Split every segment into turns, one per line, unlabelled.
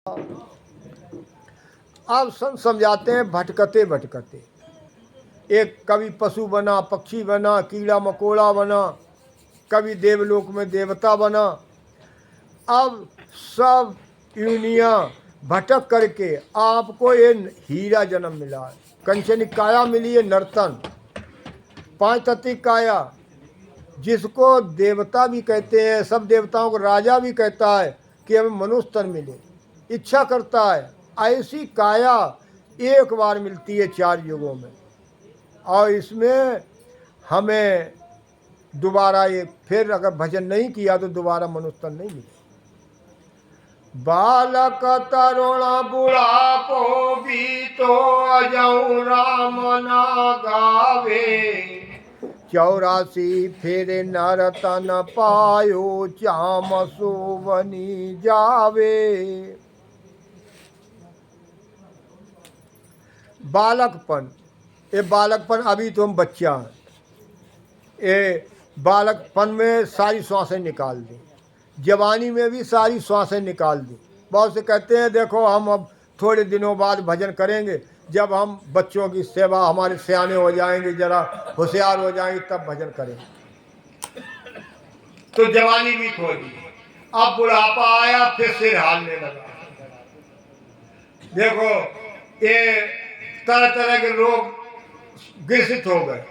अब संत समझाते हैं भटकते भटकते, एक कभी पशु बना, पक्षी बना, कीड़ा मकोड़ा बना, कभी देवलोक में देवता बना। अब सब यूनियाँ भटक करके आपको ये हीरा जन्म मिला है, कंचनी काया मिली है, नर्तन पांच तत्व काया, जिसको देवता भी कहते हैं, सब देवताओं को राजा भी कहता है कि हमें मनुष्य तन मिले, इच्छा करता है। ऐसी काया एक बार मिलती है 4 युगों में, और इसमें हमें दोबारा ये फिर अगर भजन नहीं किया तो दोबारा मनुष्य तन नहीं मिले। बालक तरुण बुढ़ापो भी तो अजऊ राम ना गावे, 84 फेरे नर तन पायो, चाम सोवनी जावे। बालकपन, ये बालकपन अभी तो हम बच्चा हैं, ये बालकपन में सारी श्वासें निकाल दी, जवानी में भी सारी श्वासें निकाल दी। बहुत से कहते हैं देखो हम अब थोड़े दिनों बाद भजन करेंगे, जब हम बच्चों की सेवा, हमारे सियाने हो जाएंगे, जरा होशियार हो जाएंगे, तब भजन करेंगे। तो जवानी भी खो दी, अब बुढ़ापा आया, फिर सिर हालने लगा। देखो ये तरह तरह के रोग ग्रसित हो गए,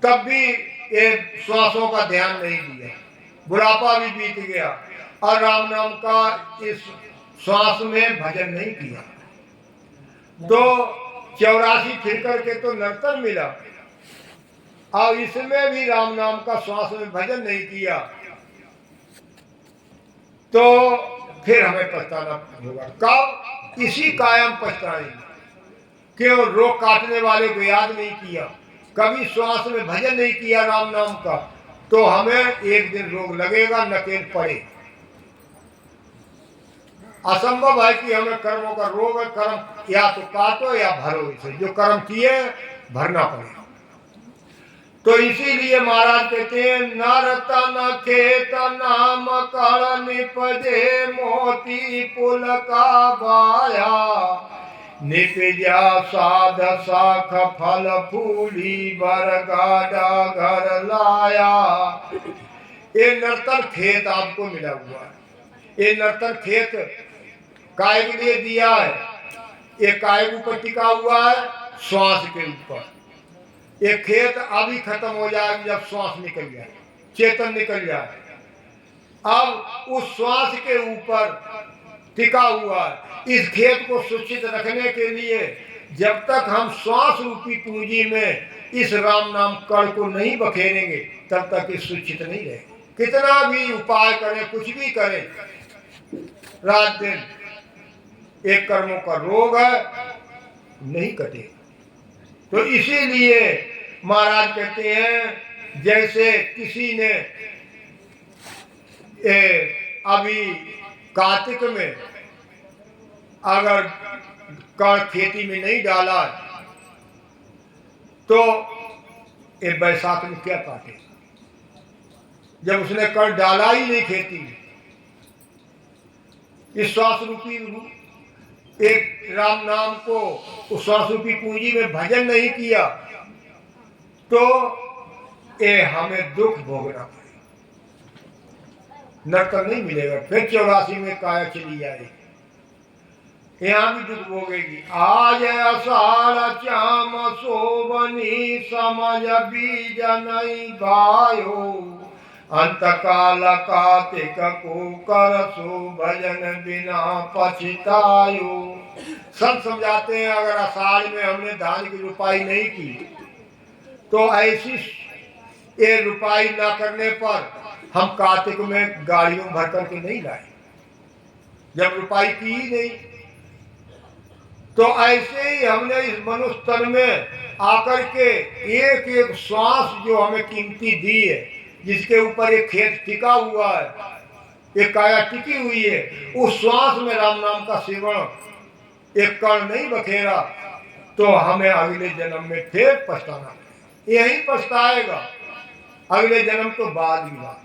तब भी ये श्वासों का ध्यान नहीं दिया, बुढ़ापा भी बीत गया और राम नाम का इस श्वास में भजन नहीं किया। तो 84 फिर करके तो नर्तन मिला, और इसमें भी राम नाम का श्वास में भजन नहीं किया, तो फिर हमें पछताना होगा। कब? इसी कायम पछताएंगे, क्यों? रोग काटने वाले को याद नहीं किया, कभी श्वास में भजन नहीं किया राम नाम का, तो हमें एक दिन रोग लगेगा, नकेल पड़े। असंभव है कि हमें कर्मों का रोग है, कर्म या तो काटो या भरो, इसे जो कर्म किए भरना पड़ेगा। तो इसीलिए महाराज कहते हैं नरतन खेत नाम कल निपजे, मोती पुल का बाया, निपजा साध साख फल फूली, बरगाडा घर लाया। ये नर्तन खेत आपको मिला हुआ है, ये नर्तन खेत काय के लिए दिया है, ये काय के ऊपर टिका हुआ है, श्वास के ऊपर। ये खेत अभी खत्म हो जाएगा जब श्वास निकल जाए, चेतन निकल जाए। अब उस श्वास के ऊपर टिका हुआ है, इस खेत को सुरक्षित रखने के लिए जब तक हम श्वास रूपी पूंजी में इस राम नाम कण को नहीं बखेरेंगे, तब तक ये सुरक्षित नहीं रहेगी। कितना भी उपाय करें, कुछ भी करें, रात दिन एक कर्मों का रोग है, नहीं कटेगा। तो इसीलिए महाराज कहते हैं जैसे किसी ने अभी कार्तिक में अगर कण खेती में नहीं डाला तो ये बैसाख में क्या काटे, जब उसने कण डाला ही नहीं खेती में। इस श्वास रूपी एक राम नाम को उस श्वास रूपी पूंजी में भजन नहीं किया, तो ये हमें दुख भोगना पड़ेगा, नर्तन नहीं मिलेगा। फिर 84 में काया चली जाएगी, यहाँ भी दुख भोगेगी। आज अषाढ़ चाम सोवनी, समझ बीज नहीं भायो, अंत काल कार्तिक को करसो, भजन बिना पछतायो। सब समझाते हैं अगर आषाढ़ में हमने धान की रुपाई नहीं की, तो ऐसी ये रुपाई ना करने पर हम कार्तिक में गाड़ियों भर करके नहीं लाए, जब रुपाई की ही नहीं। तो ऐसे ही हमने इस मनुष्य तन में आकर के एक एक श्वास जो हमें कीमती दी है, जिसके ऊपर एक खेत टिका हुआ है, एक काया टिकी हुई है, उस श्वास में राम नाम का सेवन एक कण नहीं बखेरा, तो हमें अगले जन्म में फिर पछताना, यही पछताएगा, अगले जन्म तो बाद ही बात।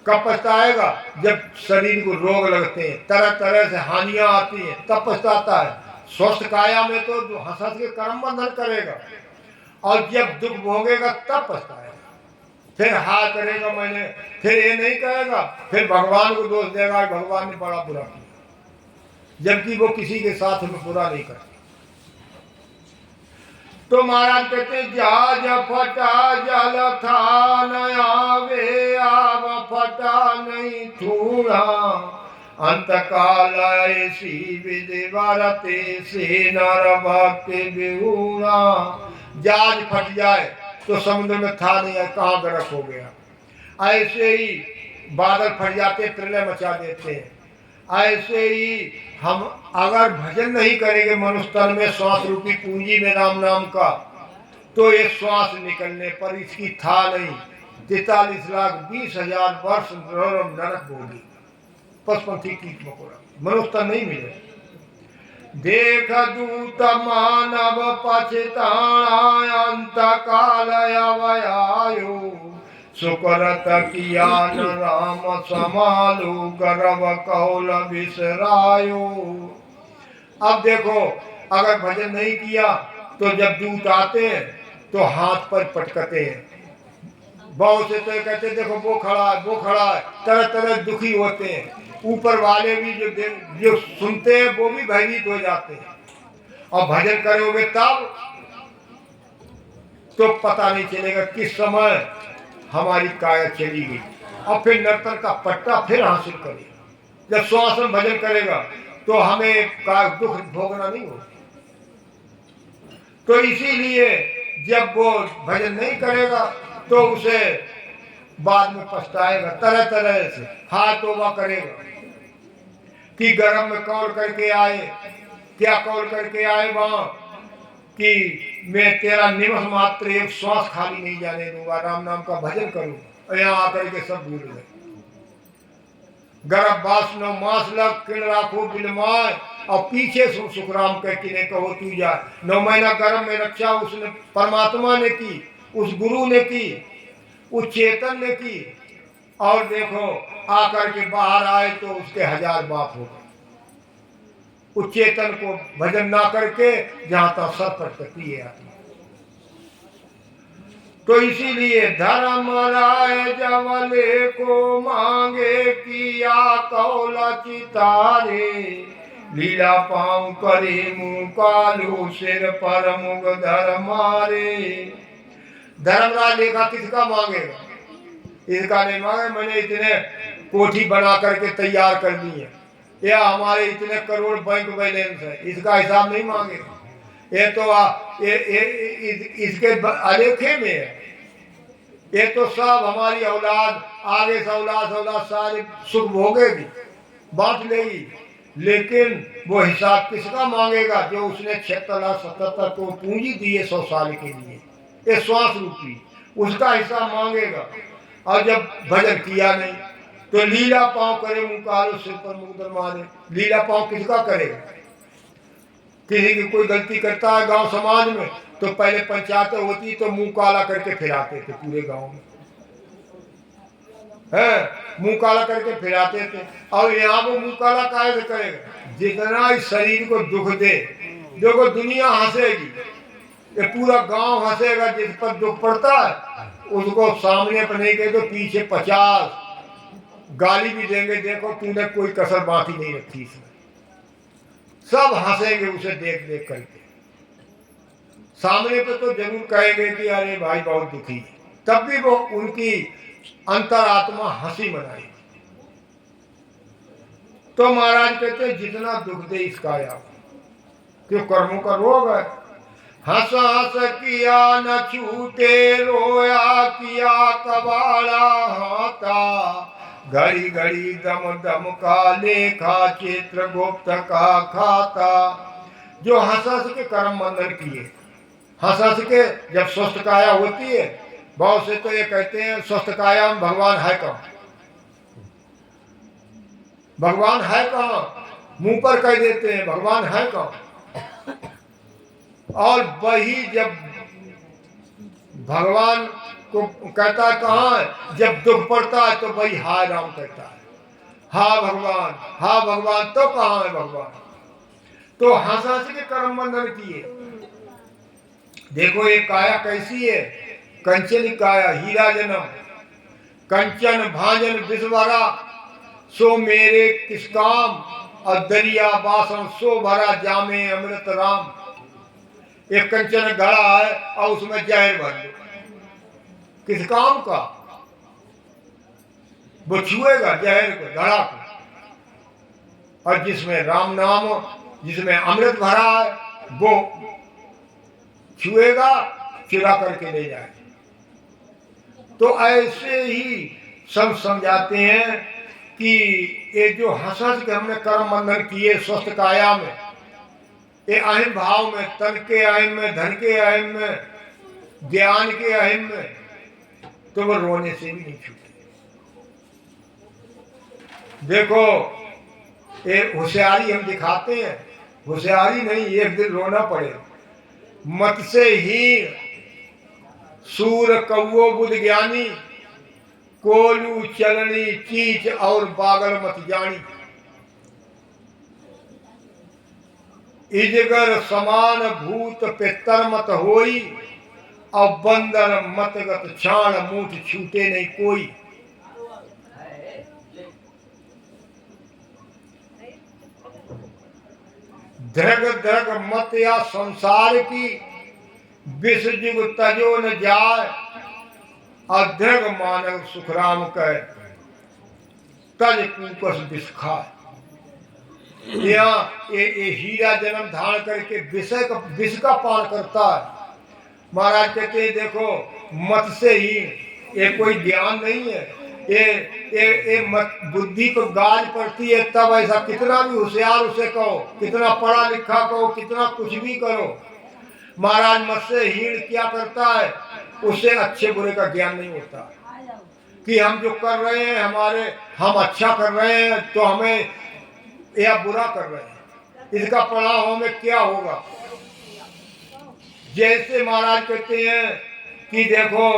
कब पछताएगा? जब शरीर को रोग लगते हैं, तरह तरह से हानियां आती हैं, तब पछताता है। स्वस्थ काया में तो जो हंस हंस के कर्म बंधन करेगा, और जब दुख भोगेगा तब पछताएगा। फिर हाय करेगा मैंने, फिर ये नहीं कहेगा, फिर भगवान को दोष देगा, भगवान ने बड़ा बुरा किया, जबकि वो किसी के साथ में बुरा नहीं करते। तो महाराज कहते जहाज फटा जल था नया वे आव फटा नहीं थूड़ा, अंत काल ऐसी विधि बरते से नर भक्ति बिहूड़ा। जहाज फट जाए तो समुद्र में था नहीं है, कहाँ गर्क हो गया। ऐसे ही बादल फट जाते, प्रलय मचा देते हैं। ऐसे ही हम अगर भजन नहीं करेंगे मनुष्य तन में, श्वास रूपी पूंजी में राम नाम का, तो ये श्वास निकलने पर इसकी था नहीं 43,20,000 वर्ष नरक होगी, पशुपंथी कीट मकोड़ा, मनुष्य तन नहीं मिले। देख दूत मानव पछताणा अंत काल अवयायो, सुकरत किया न राम समालु गर्व कौल बिसरायो। अब देखो, अगर भजन नहीं किया तो जब दूत आते हैं तो हाथ पर पटकते हैं, बहुत से तो कहते देखो वो खड़ा है, वो खड़ा है, तरह तरह दुखी होते हैं। ऊपर वाले भी जो सुनते हैं वो भी भयभीत हो जाते हैं। और भजन करोगे तब तो पता नहीं चलेगा किस समय हमारी काया चली गई, और फिर नर्तन का पट्टा फिर हासिल करेगा। जब श्वास में भजन करेगा तो हमें का दुख भोगना नहीं होगा। तो इसीलिए जब वो भजन नहीं करेगा तो उसे बाद में पछताएगा, तरह तरह से हाथ तोबा करेगा कि गर्भ में कौल करके आए, क्या कौल करके आए वहां कि मैं तेरा निमष मात्र एक श्वास खाली नहीं जाने दूंगा, राम नाम का भजन करूं, और यहाँ आकर के सब भूल गए। गर्भवास 9 मास लग किण राखो बिलमाय, और पीछे सुखराम कह कि कहो तू जा। 9 महीना गर्भ में रक्षा उसने परमात्मा ने की, उस गुरु ने की, उस चेतन ने की। और देखो आकर के बाहर आए तो उसके 1000 बाप हो गए। उस चेतन को भजन ना करके जहां तक सर पर तकलीफ आती। तो इसीलिए धर्म राय जवले को मांगे किया कौला चितारे, लीला पाँव करे मुँह कालू सिर पर मुग धर मारे। धर्मराज लेखा किसका मांगेगा? इसका नहीं मांगे, मैंने इतने कोठी बना करके तैयार कर दी है, या हमारे इतने करोड़ बैंक बैलेंस है, इसका हिसाब नहीं मांगेगा। ये तो इसके अलेखे में है। ये तो सब हमारी औलाद आगे से औलाद सारे सुख भोगेगी, बांट लेगी, लेकिन वो हिसाब किसका मांगेगा? जो उसने 76,77 को पूंजी दी है 100 साल के लिए, ये श्वास रूपी, उसका हिसाब मांगेगा। और जब भजन किया नहीं तो लीला पाँव करे मुँह कालो सिर पर मुकदर मारे। लीला पाँव किसका करेगा? किसी की कोई गलती करता है गांव समाज में तो पहले पंचायत होती तो मुंह काला करके फिराते थे पूरे गांव में, है मुंह काला करके फिराते थे। और यहाँ वो मुंह काला काहे से करेगा? जितना इस शरीर को दुख दे, देखो दुनिया हंसेगी, ये पूरा गांव हंसेगा। जिस पर दुख पड़ता है उसको सामने पर नहीं कहे तो पीछे 50 गाली भी देंगे, देखो तूने कोई कसर बाकी नहीं रखी इसमें। सब हंसेंगे उसे देख देख करके। सामने पे तो जरूर कहेंगे कि अरे भाई बहुत दुखी है, तब भी वो उनकी अंतरात्मा हंसी मनाएगी। तो महाराज कहते हैं जितना दुख दे इसका या क्यों कर्मों का रोग है। हंस हंस किया न छूटे रोया किया कबाड़ा हाथा, घड़ी घड़ी दम दम का लेखा चित्र गुप्त का खाता। जो हंस हंस के कर्म बंधन किए, हंस हंस के जब स्वस्थ काया होती है, बहुत से तो ये कहते हैं स्वस्थ काया में भगवान है कहाँ? भगवान है कहाँ? मुंह पर कह देते हैं भगवान है कहाँ? और वही जब भगवान को कहता है कहाँ है, जब दुख पड़ता है तो भाई हाय राम कहता है, हा भगवान, हा भगवान, तो कहाँ है भगवान। तो हंस हंस के कर्म बंधन किए। देखो ये काया कैसी है, कंचन काया हीरा जन्म, कंचन भांजन विषभरा, सो मेरे किस काम, और दरिया बासन सो भरा, जामे अमृत राम। एक कंचन घड़ा है और उसमें जहर भर दो, किस काम का, वो छुएगा जहर को, घड़ा को। और जिसमें राम नाम, जिसमें अमृत भरा है, वो छुएगा, चुरा करके ले जाए। तो ऐसे ही सब समझाते हैं कि ये जो हंस हंस के हमने कर्म बंधन किए स्वस्थ काया में, ये अहिम भाव में, तन के अहिम में, धन के अहिम में, ज्ञान के अहिम में, तो वो रोने से भी नहीं छूटे। देखो ये होशियारी हम दिखाते हैं, होशियारी नहीं, एक दिन रोना पड़े। मत से ही सूर कौओ बुध ज्ञानी, कोलू चलनी चीच और बागल मत जानी। इजगर समान भूत पितर मत होई, और बंदर मत गत छाण मूठ छूटे नहीं कोई। धृग धृग मत या संसार की, विष जुग तजो न जाय, अधृग मानव सुखराम कह, तज कूकस विष खाए। यहाँ ये हीरा जन्म धारण करके विष का पान करता है। महाराज कहते हैं देखो मत से ही, ये कोई ज्ञान नहीं है, ये मत बुद्धि को गाज पड़ती है तब ऐसा। कितना भी होशियार उसे कहो, कितना पढ़ा लिखा कहो, कितना कुछ भी करो, महाराज मत से हीन क्या करता है, उससे अच्छे बुरे का ज्ञान नहीं होता कि हम जो कर रहे हैं हम अच्छा कर रहे हैं तो हमें, या बुरा कर रहे हैं इसका प्रभाव हमें क्या होगा। जैसे महाराज कहते हैं कि देखो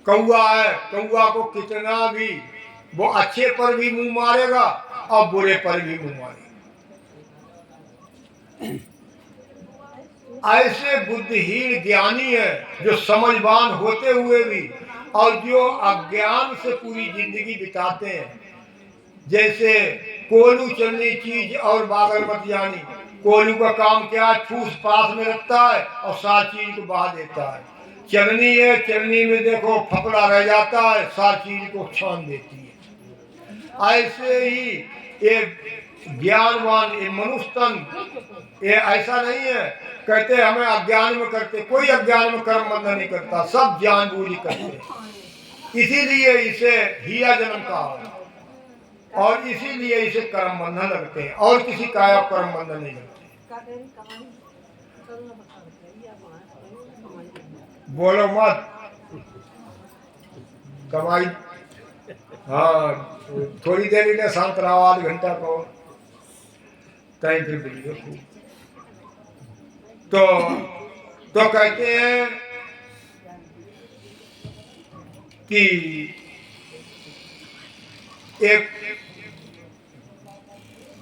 कौआ है, कौआ को कितना भी वो अच्छे पर भी मुंह मारेगा और बुरे पर भी मुंह मारेगा। ऐसे बुद्धिहीन ज्ञानी है जो समझवान होते हुए भी और जो अज्ञान से पूरी जिंदगी बिताते हैं। जैसे कोलू चलनी चीज और बागल मत जानी। कोलू का काम क्या है, ठूस पास में रखता है और सारी चीज को बहा देता है। चलनी है, चलनी में देखो फकड़ा रह जाता है, सारी चीज को छान देती है। ऐसे ही ये ज्ञानवान, ये मनुष्य तन, ये ऐसा नहीं है कहते हमें अज्ञान में करते, कोई अज्ञान में कर्म बंधन नहीं करता, सब जानबूझ करते। इसीलिए इसे हीरा जन्म कहा है और इसीलिए इसे कर्म बंधन लगते हैं और किसी काया कर्म बंधन नहीं लगते। बोलो मत कमाई, हाँ थोड़ी देर में शांत रहो, आध घंटा को कहीं फिर बोलिए। तो कहते हैं कि एक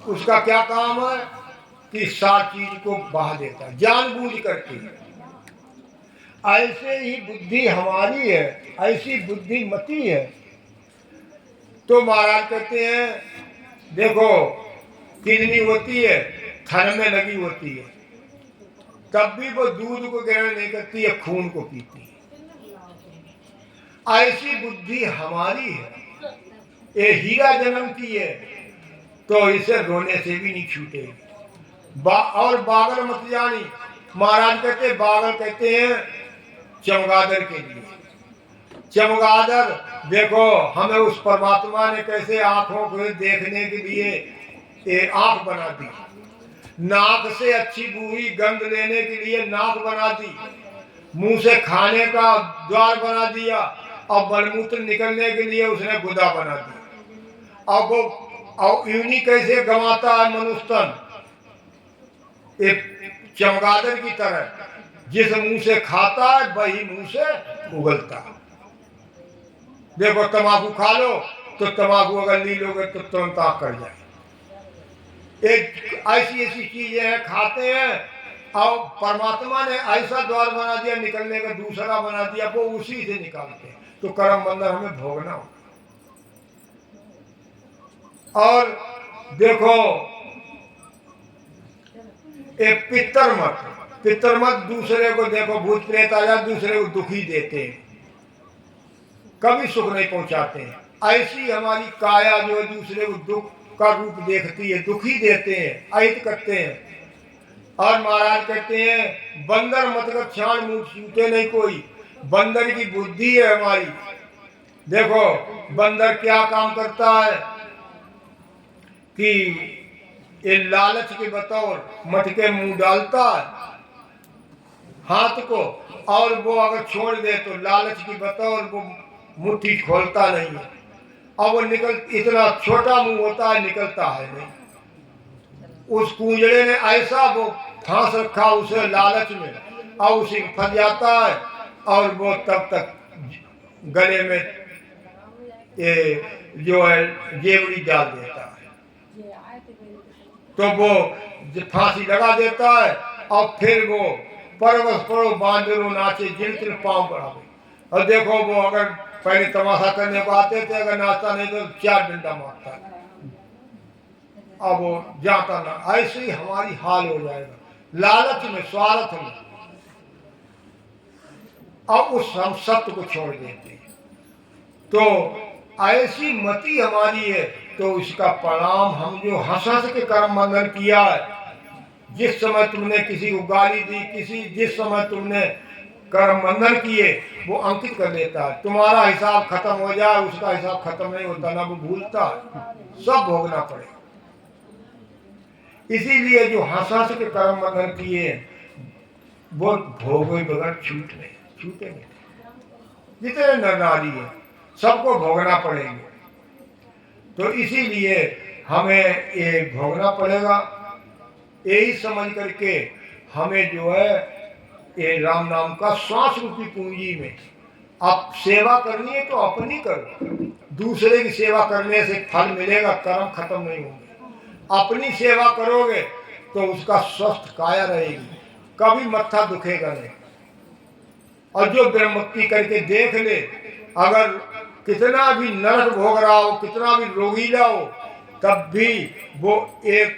उसका क्या काम है कि सारी चीज को बहा देता है जानबूझ करके। ऐसे ही बुद्धि हमारी है, ऐसी बुद्धिमती है। तो महाराज कहते हैं देखो किडनी होती है, थन में लगी होती है, तब भी वो दूध को ग्रहण नहीं करती है, खून को पीती है। ऐसी बुद्धि हमारी है, ये हीरा जन्म की है, तो इसे रोने से भी नहीं छूटेगी। और बागल मत जानी। महाराज कहते बागल कहते हैं चमगादड़ के लिए। चमगादड़ देखो हमें उस परमात्मा ने कैसे आंखों को देखने के लिए ये आंख बना दी, नाक से अच्छी बुरी गंध लेने के लिए नाक बना दी, मुंह से खाने का द्वार बना दिया और मलमूत्र निकलने के लिए उसने गुदा बना दिया। अब वो और यूनी कैसे गंवाता है मनुष्य तन, एक चमगादड़ की तरह जिस मुंह से खाता है वही मुंह से उगलता है। देखो तम्बाकू खा लो तो तम्बाकू अगर ली लोगे तो तुरंत आग कर जाए। एक ऐसी ऐसी चीजें हैं खाते हैं और परमात्मा ने ऐसा द्वार बना दिया निकलने का, दूसरा बना दिया, वो उसी से निकालते हैं। तो कर्म बंधन हमें भोगना होगा। और देखो एक पितर मत दूसरे को, देखो भूत प्रेत आ जाए दूसरे को दुखी देते हैं, कभी सुख नहीं पहुंचाते हैं। ऐसी हमारी काया जो है दूसरे को दुख का रूप देखती है, दुखी देते हैं, अहित करते हैं। और महाराज कहते हैं बंदर मत कर छाण मुंह छूटे नहीं कोई, बंदर की बुद्धि है हमारी। देखो बंदर क्या काम करता है कि ये लालच के बतौर मटके मुंह डालता है हाथ को, और वो अगर छोड़ दे तो लालच की बतौर वो मुट्ठी खोलता नहीं है, और वो निकल, इतना छोटा मुंह होता है निकलता है नहीं। उस कुंजड़े ने ऐसा वो फांस रखा उसे लालच में, और उसे फंस जाता है, और वो तब तक गले में ये जो है जेवड़ी डाल देता है। तो वो फांसी लगा देता है, और फिर वो परवस पड़ो बांदरो नाचे जिन तिन पाँव बढ़ावे। और देखो वो अगर पहले तमाशा करने को आते थे, अगर नाचता नहीं तो 4 डंडा मारता है, अब वो जाता ना। ऐसे ही हमारी हाल हो जाएगा लालच में, स्वार्थ में, और उस हम सत्य को छोड़ देते हैं। तो ऐसी मति हमारी है, तो इसका परिणाम हम जो हंस के कर्म बंधन किया है, जिस समय तुमने किसी को गाली दी, जिस समय तुमने कर्म बंधन किए, वो अंकित कर देता है। तुम्हारा हिसाब खत्म हो जाए, उसका हिसाब खत्म नहीं होता, ना वो भूलता, सब भोगना पड़ेगा। इसीलिए जो हंस के कर्म बंधन किए वो भोगे बगैर छूटे नहीं। जितने नर नारी है सबको भोगना पड़ेंगे। तो इसीलिए हमें ये भोगना पड़ेगा। यही समझ करके हमें जो है ये राम नाम का श्वास रूपी पूंजी में अब सेवा करनी है तो अपनी करो, दूसरे की सेवा करने से फल मिलेगा, कर्म खत्म नहीं होंगे। अपनी सेवा करोगे तो उसका स्वस्थ काया रहेगी, कभी मत्था दुखेगा नहीं। और जो ब्रह्म भक्ति करके देख ले, अगर कितना भी नरक भोग रहा हो, कितना भी रोगीला हो, तब भी वो एक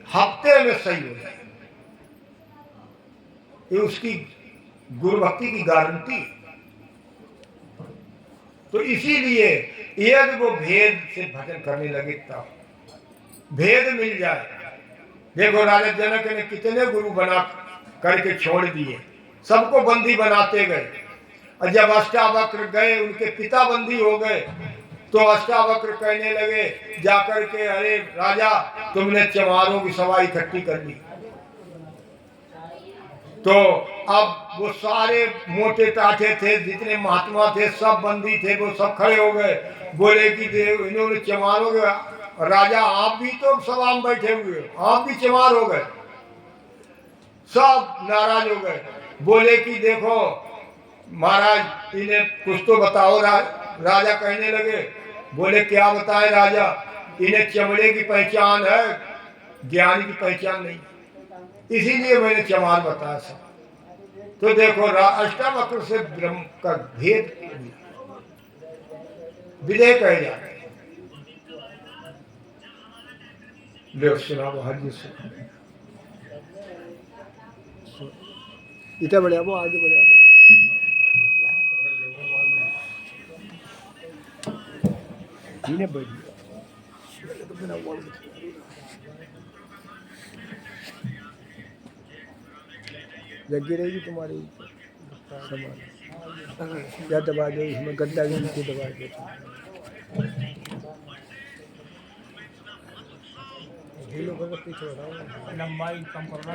हफ्ते में सही हो जाए। ये उसकी गुरु भक्ति की गारंटी। तो इसीलिए यदि वो भेद से भजन करने लगे तब भेद मिल जाए। देखो राजा जनक ने कितने गुरु बना करके छोड़ दिए, सबको बंदी बनाते गए। और जब अष्टावक्र गए, उनके पिता बंदी हो गए, तो अष्टावक्र कहने लगे जाकर के, अरे राजा तुमने चमारों की सभा इकट्ठी कर ली। तो अब वो सारे मोटे टाटे थे, जितने महात्मा थे, सब बंदी थे, वो सब खड़े हो गए। बोले कि देव इन्होंने चमारों के, राजा आप भी तो सभा में बैठे हुए, आप भी चमार हो गए। सब नाराज हो गए। बोले कि देखो महाराज इन्हें कुछ तो बताओ। राजा कहने लगे, बोले क्या बताएं राजा, इन्हें चमड़े की पहचान है, ज्ञान की पहचान नहीं, इसीलिए मैंने चमार बताया सब। तो देखो अष्टावक्र से ब्रह्म का भेद विदेह कहे जाते।
इतना बढ़िया वो आगे बढ़िया जगी रहेगी तुम्हारी सामान या दबा दो, इसमें गद्दा भी नीचे दबा दो। पीछे लंबाई कम करना।